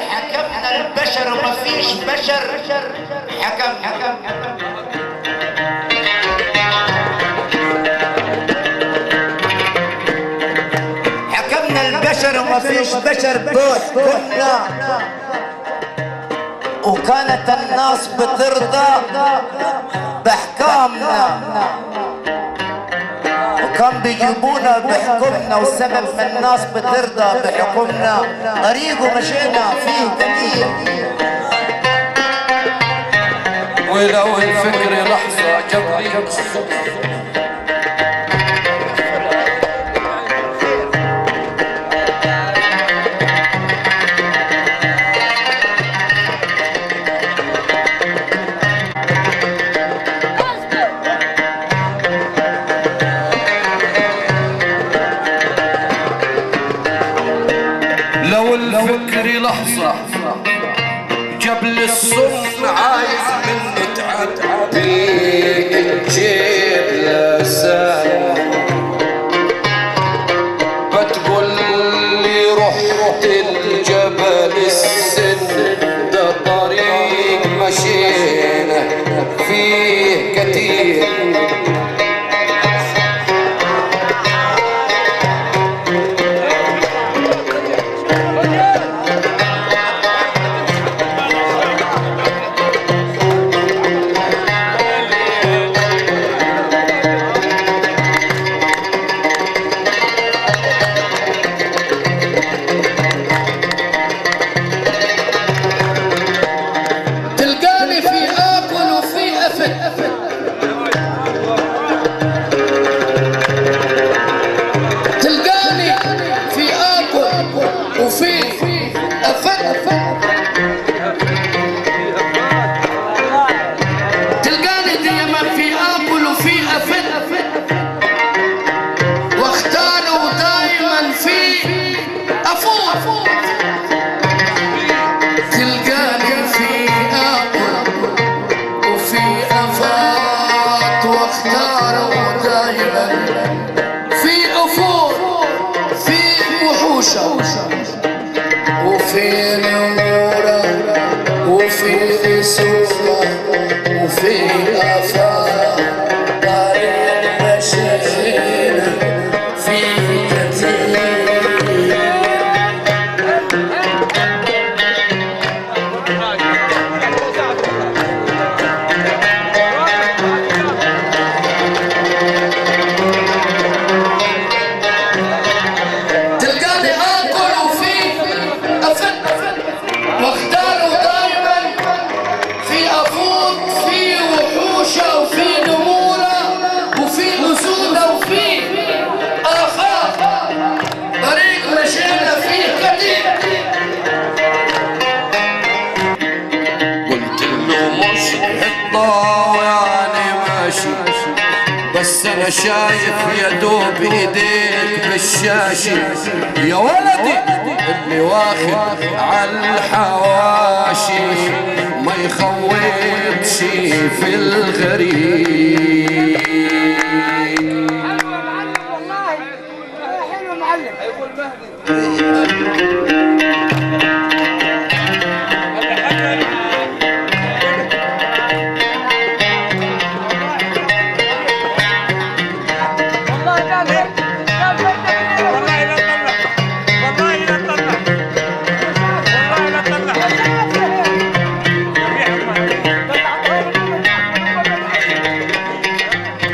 حكمنا البشر وما فيش بشر حكم. حكمنا البشر وما فيش بشر بحكمنا، وكانت الناس بترضى بحكامنا، وكان بيجيبونا بحكمنا، والسبب ما الناس بترضى بحكمنا. طريقه مشينا فيه كثير، ولو الفكر لحظة جبري الفكر لحظة جبل السم عايز مني تعدي الجيب لسان، بتقول لي رحت الجبل السن، ده طريق مشينا فيه كتير، وفي نمورة وفي سوق وفي آفاق، طريق مشينا فيه كتير. بس انا شايف يا دوب ايديك بالشاشة يا ولدي، اللي واخد عالحواشي ما يخوفش في الغريب. حلو يا معلم والله، حلو يا معلم. هيقول مهدي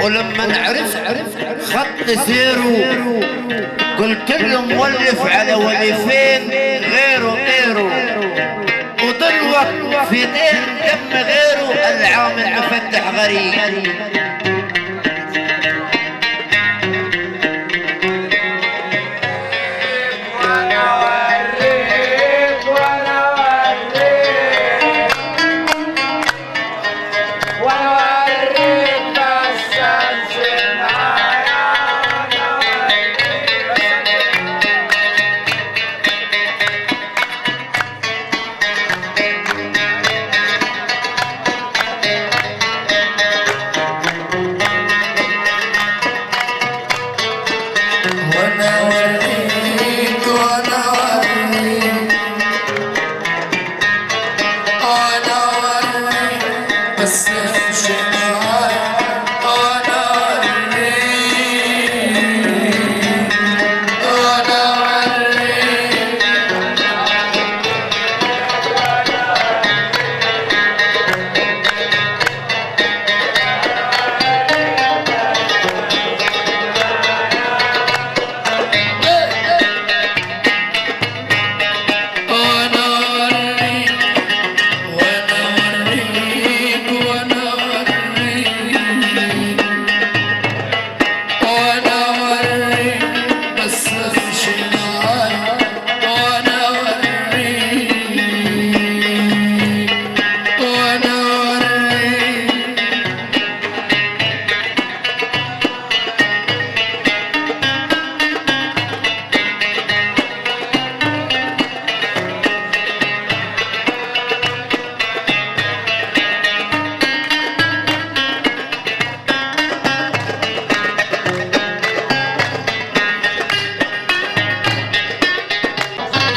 ولما عرفت خط سيره قلت له مولف على وليفين غيره، وضل في دين دم غيره، العامل مفتح غريب.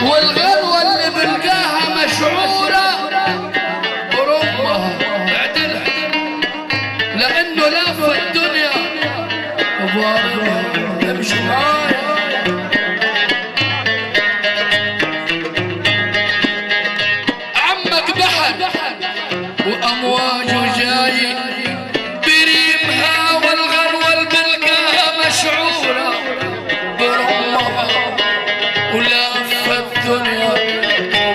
والغلوة اللي بلقاها مشعورة برمها اعدلها، لأنه لف الدنيا وبارها امشي معايا. عمك بحر وأمواجه جاي بريمها، والغلوة اللي بلقاها مشعورة برمها ولف الدنيا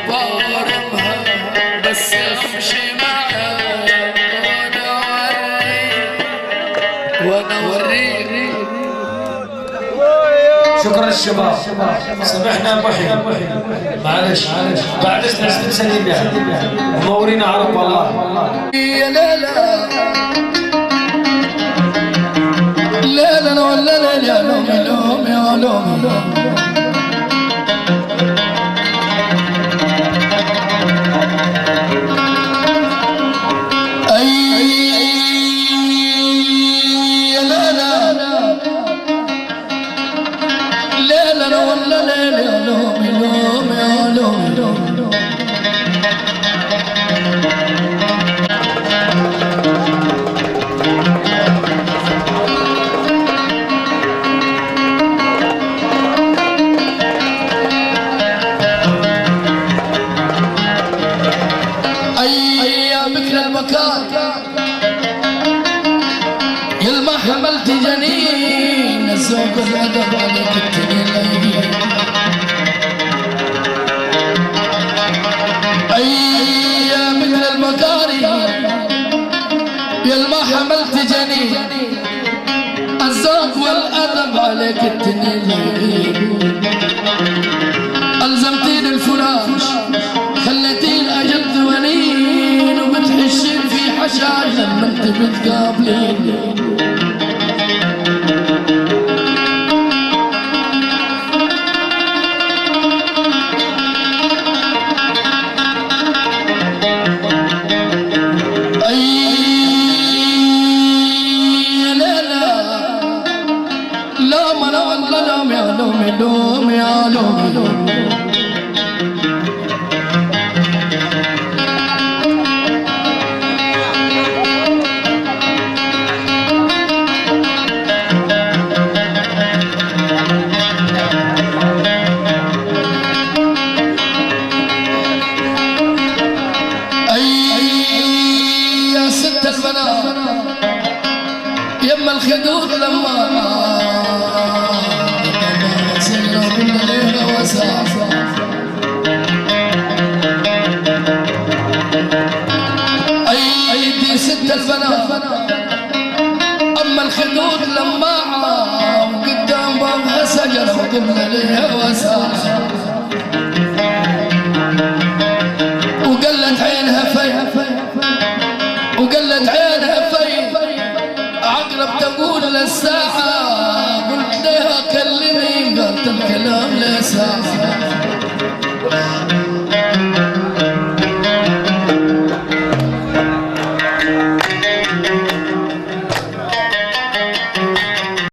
وبارمها، بس امشي معايا وانا اوريك. شكرا الشباب، سمحنا محي معلش بعد اذنك بنسلم يعني منورين عرب والله. يا ليلى ليلى ولا ليلى يا لومي لومي يا لومي. يلمح حملت جنين الذوق الأدب عليك التنين. أي يا مثل المكاري يلمح حملت جنين الذوق والأدب عليك التنين. ألزمتين الفراش خليتين أجل ونين وبتحشين في حشاش لما انت بتقابلين. لوم يا لوم يا ست البنات يما الخدود لما أيدي ست البنات أما الخدود لماعة وقدام بابها سجرة وقلنا ليها وساعة وقلت عينها في وقلت عينها في عقرب تقول للساعة قلت لها كلمي قالت الكلام لساعة.